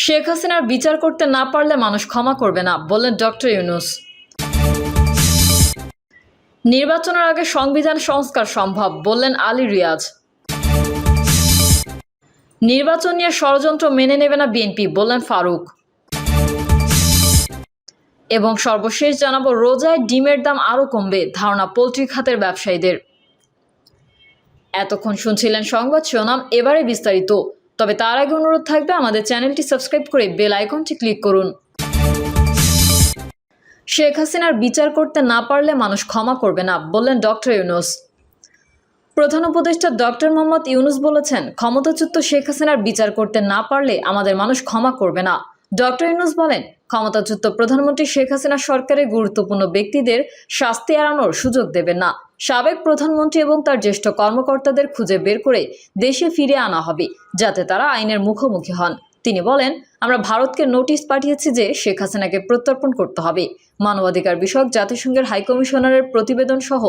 শেখ হাসিনার বিচার করতে না পারলে মানুষ ক্ষমা করবে না, বললেন ডক্টর ইউনূস। নির্বাচনের আগে সংবিধান সংস্কার সম্ভব, বললেন আলী রিয়াজ। নির্বাচন নিয়ে ষড়যন্ত্র মেনে নেবে না বিএনপি, বললেন ফারুক। এবং সর্বশেষ জানাবো, রোজায় ডিমের দাম আরও কমবে, ধারণা পোল্ট্রি খাতের ব্যবসায়ীদের। এতক্ষণ শুনছিলেন সংবাদ শিরোনাম, এবারে বিস্তারিত। তবে তার আগে অনুরোধ থাকবে আমাদের চ্যানেলটি সাবস্ক্রাইব করে বেল আইকনটি ক্লিক করুন। শেখ হাসিনার বিচার করতে না পারলে মানুষ ক্ষমা করবে না, বললেন ডক্টর ইউনূস। প্রধান উপদেষ্টা ডক্টর মোহাম্মদ ইউনূস বলেছেন, ক্ষমতাচ্যুত শেখ হাসিনার বিচার করতে না পারলে আমাদের মানুষ ক্ষমা করবে না। ডক্টর ইউনূস বলেন, ক্ষমতাচ্যুত প্রধানমন্ত্রী শেখ হাসিনা সরকারের গুরুত্বপূর্ণ ব্যক্তিদের শাস্তি এড়ানোর সুযোগ দেবেন না। সাবেক প্রধানমন্ত্রী এবং তার জ্যেষ্ঠ কর্মকর্তাদের খুঁজে বের করে দেশে ফিরে আনা হবে, যাতে তারা আইনের মুখোমুখি হন। তিনি বলেন, আমরা ভারতকে নোটিশ পাঠিয়েছি যে শেখ হাসিনাকে প্রত্যর্পণ করতে হবে। মানবাধিকার বিষয়ক জাতিসংঘের হাইকমিশনারের প্রতিবেদন সহ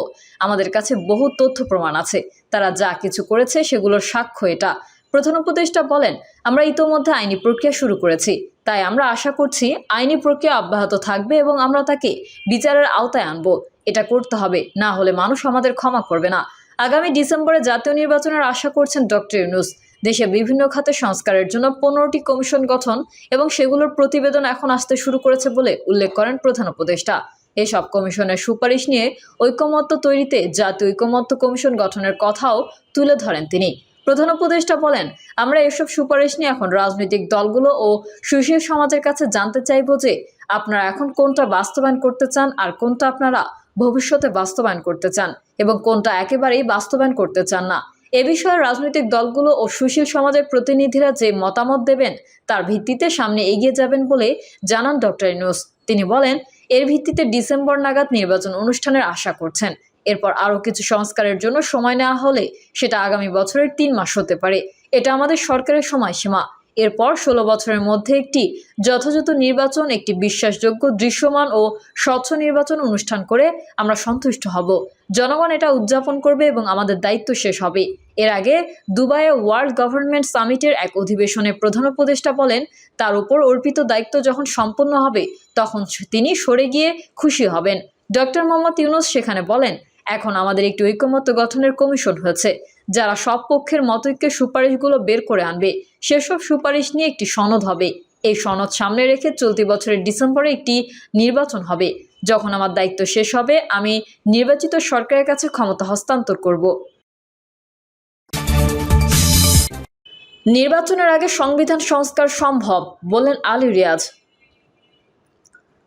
আমাদের কাছে বহু তথ্য প্রমাণ আছে। তারা যা কিছু করেছে সেগুলোর সাক্ষ্য এটা। প্রধান উপদেষ্টা বলেন, আমরা ইতোমধ্যে আইনি প্রক্রিয়া শুরু করেছি, তাই আমরা আশা করছি আইনি প্রক্রিয়া অব্যাহত থাকবে এবং আমরা তাকে বিচারের আওতায় আনব। এটা করতে হবে, না হলে মানুষ আমাদের ক্ষমা করবে না। আগামী ডিসেম্বরে জাতীয় নির্বাচনের আশা করছেন ডক্টর ইউনূস। দেশে বিভিন্ন খাতে সংস্কারের জন্য 15টি কমিশন গঠন এবং সেগুলোর প্রতিবেদন এখন আসতে শুরু করেছে বলে উল্লেখ করেন প্রধান উপদেষ্টা। এসব কমিশনের সুপারিশ নিয়ে ঐকমত্য তৈরিতে জাতীয় ঐকমত্য কমিশন গঠনের কথাও তুলে ধরেন তিনি। প্রধান উপদেষ্টা বলেন, আমরা এসব সুপারিশ নিয়ে এখন রাজনৈতিক দলগুলো ও সুশীল সমাজের কাছে জানতে চাইব যে আপনারা এখন কোনটা বাস্তবায়ন করতে চান আর কোনটা আপনারা ভবিষ্যতে বাস্তবায়ন করতে চান এবং কোনটা একেবারেই বাস্তবায়ন করতে চান না। এ বিষয়ে রাজনৈতিক দলগুলো ও সুশীল সমাজের প্রতিনিধিরা যে মতামত দেবেন তার ভিত্তিতে সামনে এগিয়ে যাবেন বলে জানান ডক্টর ইউনূস। তিনি বলেন, এর ভিত্তিতে ডিসেম্বর নাগাদ নির্বাচন অনুষ্ঠানের আশা করছেন। এরপর আরও কিছু সংস্কারের জন্য সময় নেওয়া হলে সেটা আগামী বছরের 3 মাস হতে পারে। এটা আমাদের সরকারের সময়সীমা। এরপর 16 বছরের মধ্যে একটি যথাযথ নির্বাচন, একটি বিশ্বাসযোগ্য, দৃশ্যমান ও স্বচ্ছ নির্বাচন অনুষ্ঠান করে আমরা সন্তুষ্ট হব। জনগণ এটা উদযাপন করবে এবং আমাদের দায়িত্ব শেষ হবে। এর আগে দুবাইয়ে ওয়ার্ল্ড গভর্নমেন্ট সামিটের এক অধিবেশনে প্রধান উপদেষ্টা বলেন, তার উপর অর্পিত দায়িত্ব যখন সম্পন্ন হবে তখন তিনি সরে গিয়ে খুশি হবেন। ডক্টর মোহাম্মদ ইউনূস সেখানে বলেন, এখন আমাদের একটি ঐকমত্য গঠনের কমিশন হয়েছে, যারা সব পক্ষের মতৈক্যের সুপারিশগুলো বের করে আনবে। সেসব সুপারিশ নিয়ে একটি সনদ হবে। এই সনদ সামনে রেখে চলতি বছরের ডিসেম্বরে একটি নির্বাচন হবে। যখন আমার দায়িত্ব শেষ হবে, আমি নির্বাচিত সরকারের কাছে ক্ষমতা হস্তান্তর করব। নির্বাচনের আগে সংবিধান সংস্কার সম্ভব, বললেন আলী রিয়াজ।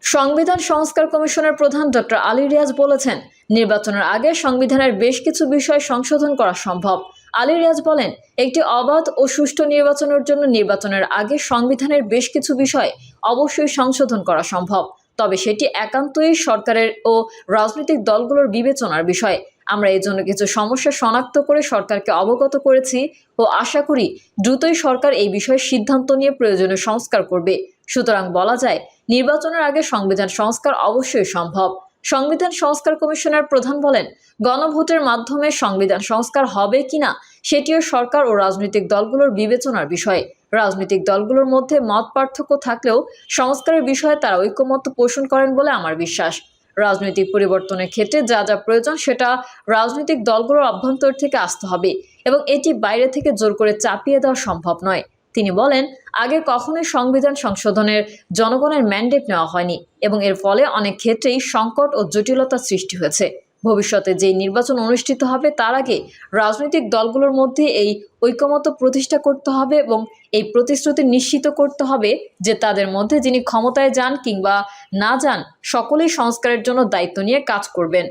সংবিধান সংস্কার কমিশনের প্রধান ডক্টর আলী রিয়াজ বলেছেন, নির্বাচনের আগে সংবিধানের বেশ কিছু বিষয় সংশোধন করা সম্ভব। আলী রিয়াজ বলেন, একটি অবাধ ও সুষ্ঠু নির্বাচনের জন্য নির্বাচনের আগে সংবিধানের বেশ কিছু বিষয় অবশ্যই সংশোধন করা সম্ভব, তবে সেটি একান্তই সরকারের ও রাজনৈতিক দলগুলোর বিবেচনার বিষয়। আমরা এই জন্য কিছু সমস্যা শনাক্ত করে সরকারকে অবগত করেছি ও আশা করি দ্রুতই সরকার এই বিষয়ে সিদ্ধান্ত নিয়ে প্রয়োজনীয় সংস্কার করবে। সুতরাং বলা যায়, নির্বাচনের আগে সংবিধান সংস্কার অবশ্যই সম্ভব। সংবিধান সংস্কার কমিশনের প্রধান বলেন, গণভোটের মাধ্যমে সংবিধান সংস্কার হবে কিনা সেটিও সরকার ও রাজনৈতিক দলগুলোর বিবেচনার বিষয়। রাজনৈতিক দলগুলোর মধ্যে মত পার্থক্য থাকলেও সংস্কারের বিষয়ে তারা ঐকমত্য পোষণ করেন বলে আমার বিশ্বাস। রাজনৈতিক পরিবর্তনের ক্ষেত্রে যা যা প্রয়োজন সেটা রাজনৈতিক দলগুলোর অভ্যন্তর থেকে আসতে হবে এবং এটি বাইরে থেকে জোর করে চাপিয়ে দেওয়া সম্ভব নয়। তিনি বলেন, আগে কখনোই সংবিধান সংশোধনের জনগণের ম্যান্ডেট নেওয়া হয়নি এবং এর ফলে অনেক ক্ষেত্রেই সংকট ও জটিলতা সৃষ্টি হয়েছে। ভবিষ্যতে যেই নির্বাচন অনুষ্ঠিত হবে তার আগে রাজনৈতিক দলগুলোর মধ্যে এই ঐকমত্য প্রতিষ্ঠা করতে হবে এবং এই প্রতিশ্রুতি নিশ্চিত করতে হবে যে তাদের মধ্যে যিনি ক্ষমতায় যান কিংবা না যান সকলেই সংস্কারের জন্য দায়িত্ব নিয়ে কাজ করবেন।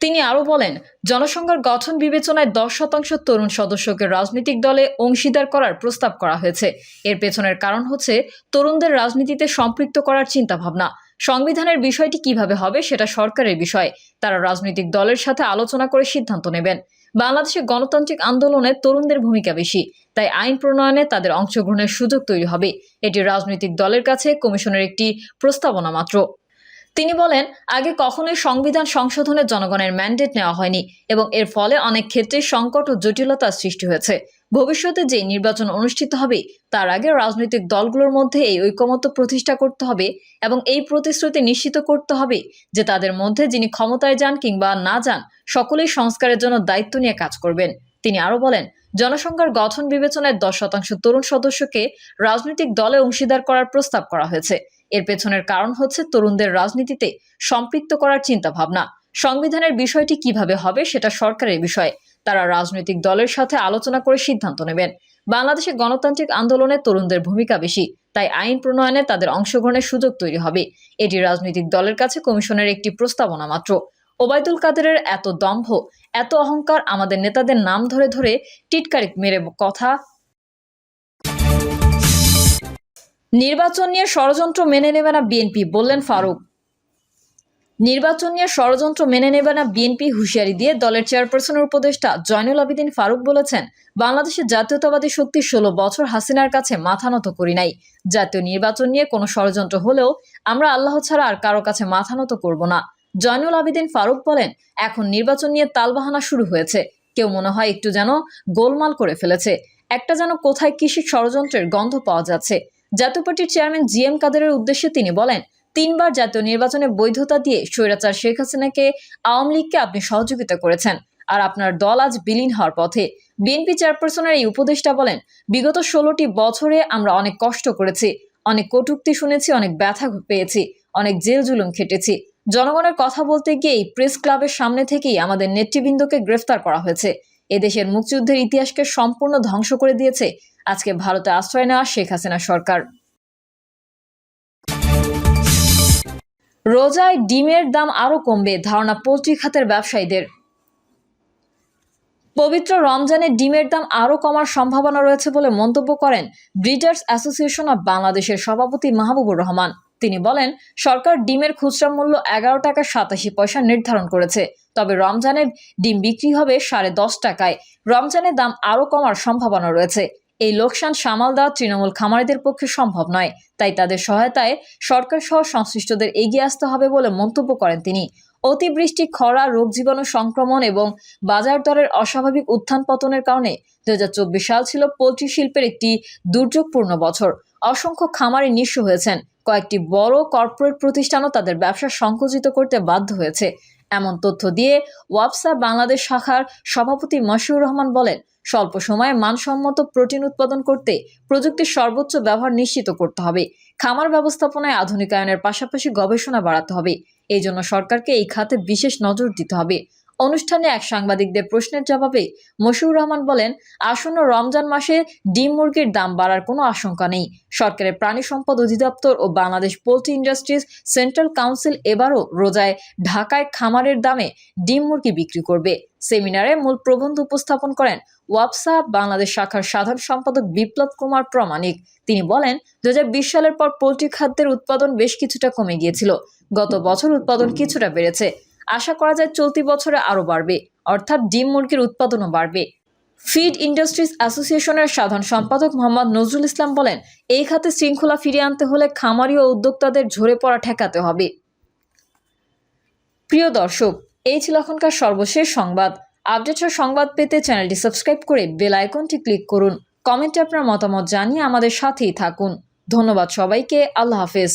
তিনি আরও বলেন, জনসংখ্যার গঠন বিবেচনায় 10% তরুণ সদস্যকে রাজনৈতিক দলে অংশীদার করার প্রস্তাব করা হয়েছে। এর পেছনের কারণ হচ্ছে তরুণদের রাজনীতিতে সম্পৃক্ত করার চিন্তাভাবনা। সংবিধানের বিষয়টি কিভাবে হবে সেটা সরকারের বিষয়। তারা রাজনৈতিক দলের সাথে আলোচনা করে সিদ্ধান্ত নেবেন। বাংলাদেশে গণতান্ত্রিক আন্দোলনে তরুণদের ভূমিকা বেশি, তাই আইন প্রণয়নে তাদের অংশগ্রহণের সুযোগ তৈরি হবে। এটি রাজনৈতিক দলের কাছে কমিশনের একটি প্রস্তাবনা মাত্র। তিনি বলেন, আগে কখনোই সংবিধান সংশোধনে জনগণের ম্যান্ডেট নেওয়া হয়নি এবং এর ফলে অনেক ক্ষেত্রে সংকট ও জটিলতার সৃষ্টি হয়েছে। ভবিষ্যতে যে নির্বাচন অনুষ্ঠিত হবে তার আগে রাজনৈতিক দলগুলোর মধ্যে এই ঐকমত্য প্রতিষ্ঠা করতে হবে এবং এই প্রতিশ্রুতি নিশ্চিত করতে হবে যে তাদের মধ্যে যিনি ক্ষমতায় যান কিংবা না যান সকলেই সংস্কারের জন্য দায়িত্ব নিয়ে কাজ করবেন। তিনি আরো বলেন, জনসংখ্যার গঠন বিবেচনায় 10% তরুণ সদস্যকে রাজনৈতিক দলে অংশীদার করার প্রস্তাব করা হয়েছে। এর পেছনের কারণ হচ্ছে তরুণদের রাজনীতিতে সম্পৃক্ত করার চিন্তা ভাবনা। সংবিধানের বিষয়টি কিভাবে হবে সেটা সরকারের বিষয়। তারা রাজনৈতিক দলের সাথে আলোচনা করে সিদ্ধান্ত নেবেন। বাংলাদেশে গণতান্ত্রিক আন্দোলনে তরুণদের ভূমিকা বেশি, তাই আইন প্রণয়নে তাদের অংশগ্রহণের সুযোগ তৈরি হবে। এটি রাজনৈতিক দলের কাছে কমিশনের একটি প্রস্তাবনা মাত্র। ওবায়দুল কাদেরের এত দম্ভ, এত অহংকার, আমাদের নেতাদের নাম ধরে ধরে টিটকারি মেরে কথা। নির্বাচন নিয়ে ষড়যন্ত্র মেনে নেবে না বিএনপি, বললেন ফারুক। নির্বাচন নিয়ে ষড়যন্ত্র মেনে নেবে না বিএনপি, হুঁশিয়ারি দিয়ে দলের চেয়ারপারসনের উপদেষ্টা জয়নুল আবেদিন ফারুক বলেছেন, বাংলাদেশের জাতীয়তাবাদী শক্তি 16 বছর হাসিনার কাছে মাথা নত করি নাই। জাতীয় নির্বাচন নিয়ে কোনো ষড়যন্ত্র হলেও আমরা আল্লাহ ছাড়া আর কারো কাছে মাথা নত করব না। জয়নুল আবেদিন ফারুক বলেন, এখন নির্বাচন নিয়ে তালবাহানা শুরু হয়েছে। কেউ মনে হয় একটু যেন গোলমাল করে ফেলেছে, একটা যেন কোথায় কৃষি ষড়যন্ত্রের গন্ধ পাওয়া যাচ্ছে। জাতীয় পার্টির চেয়ারম্যান জিএম কাদেরের উদ্দেশ্যে তিনি বলেন, 3 বার জাতীয় নির্বাচনে বৈধতা দিয়ে স্বৈরাচার শেখ হাসিনাকে, আওয়ামী লীগকে আপনি সহযোগিতা করেছেন, আর আপনার দল আজ বিলীন হওয়ার পথে। বিএনপি চেয়ারপারসনের এই উপদেষ্টা বলেন, বিগত 16টি বছরে আমরা অনেক কষ্ট করেছি, অনেক কটূক্তি শুনেছি, অনেক ব্যথা পেয়েছি, অনেক জেল জুলুম খেটেছি। জনগণের কথা বলতে গিয়ে এই প্রেস ক্লাবের সামনে থেকেই আমাদের নেতৃবৃন্দকে গ্রেফতার করা হয়েছে। এদেশের মুক্তিযুদ্ধের ইতিহাসকে সম্পূর্ণ ধ্বংস করে দিয়েছে আজকে ভারতে আশ্রয় নেওয়া শেখ হাসিনা সরকার। রোজায় ডিমের দাম আরও কমবে, ধারণা পোল্ট্রি খাতের ব্যবসায়ীদের। পবিত্র রমজানে ডিমের দাম আরও কমার সম্ভাবনা রয়েছে বলে মন্তব্য করেন ব্রিডার্স অ্যাসোসিয়েশন অব বাংলাদেশের সভাপতি মাহবুবুর রহমান। তিনি বলেন, সরকার ডিমের খুচরা মূল্য 11 টাকা 87 পয়সা নির্ধারণ করেছে, তবে রমজানে ডিম বিক্রি হবে 10.5 টাকায়। রমজানে দাম আরও কমার সম্ভাবনা রয়েছে। এই লোকসান সামাল দেওয়া তৃণমূল খামারিদের পক্ষে সম্ভব নয়, তাই তাদের সহায়তায় সরকার সহ সংশ্লিষ্টদের এগিয়ে আসতে হবে বলে মন্তব্য করেন তিনি। অতিবৃষ্টি, খরা, রোগ জীবাণু সংক্রমণ এবং বাজার দরের অস্বাভাবিক উত্থান পতনের কারণে 2024 সাল ছিল পোল্ট্রি শিল্পের একটি দুর্যোগপূর্ণ বছর। অসংখ্য খামারি নিঃস্ব হয়েছেন। কয়েকটি বড় কর্পোরেট প্রতিষ্ঠানও তাদের ব্যবসা সংকুচিত করতে বাধ্য হয়েছে। এমন তথ্য দিয়ে ওয়াপসা বাংলাদেশ শাখার সভাপতি মশিউর রহমান বলেন, স্বল্প সময়ে মানসম্মত প্রোটিন উৎপাদন করতে প্রযুক্তির সর্বোচ্চ ব্যবহার নিশ্চিত করতে হবে। খামার ব্যবস্থাপনায় আধুনিকায়নের পাশাপাশি গবেষণা বাড়াতে হবে। এই জন্য সরকারকে এই খাতে বিশেষ নজর দিতে হবে। অনুষ্ঠানে এক সাংবাদিকদের প্রশ্নের জবাবে মশিউর রহমান বলেন, আসন্ন রমজান মাসে ডিম মুরগির দাম বাড়ার কোনো আশঙ্কা নেই। সরকারের প্রাণী সম্পদ অধিদপ্তর ও Bangladesh poultry industries central council এবারও রোজায় ঢাকায় খামারের দামে ডিম মুরগি বিক্রি করবে। সেমিনারে মূল প্রবন্ধ উপস্থাপন করেন ওয়াপসা বাংলাদেশ শাখার সাধারণ সম্পাদক বিপ্লব কুমার প্রামাণিক। তিনি বলেন, 2020 সালের পর পোল্ট্রি খাদ্যের উৎপাদন বেশ কিছুটা কমে গিয়েছিল। গত বছর উৎপাদন কিছুটা বেড়েছে। আশা করা যায় চলতি বছরে আরও বাড়বে, অর্থাৎ ডিম মুরগির উৎপাদনও বাড়বে। ফিড ইন্ডাস্ট্রিজ অ্যাসোসিয়েশনের সাধারণ সম্পাদক মোহাম্মদ নজরুল ইসলাম বলেন, এই খাতে শৃঙ্খলা ফিরিয়ে আনতে হলে খামারি ও উদ্যোক্তাদের ঝরে পড়া ঠেকাতে হবে। প্রিয় দর্শক, এই ছিল এখনকার সর্বশেষ সংবাদ। আপডেটের সংবাদ পেতে চ্যানেলটি সাবস্ক্রাইব করে বেল আইকনটি ক্লিক করুন। কমেন্টে আপনার মতামত জানিয়ে আমাদের সাথেই থাকুন। ধন্যবাদ সবাইকে। আল্লাহ হাফেজ।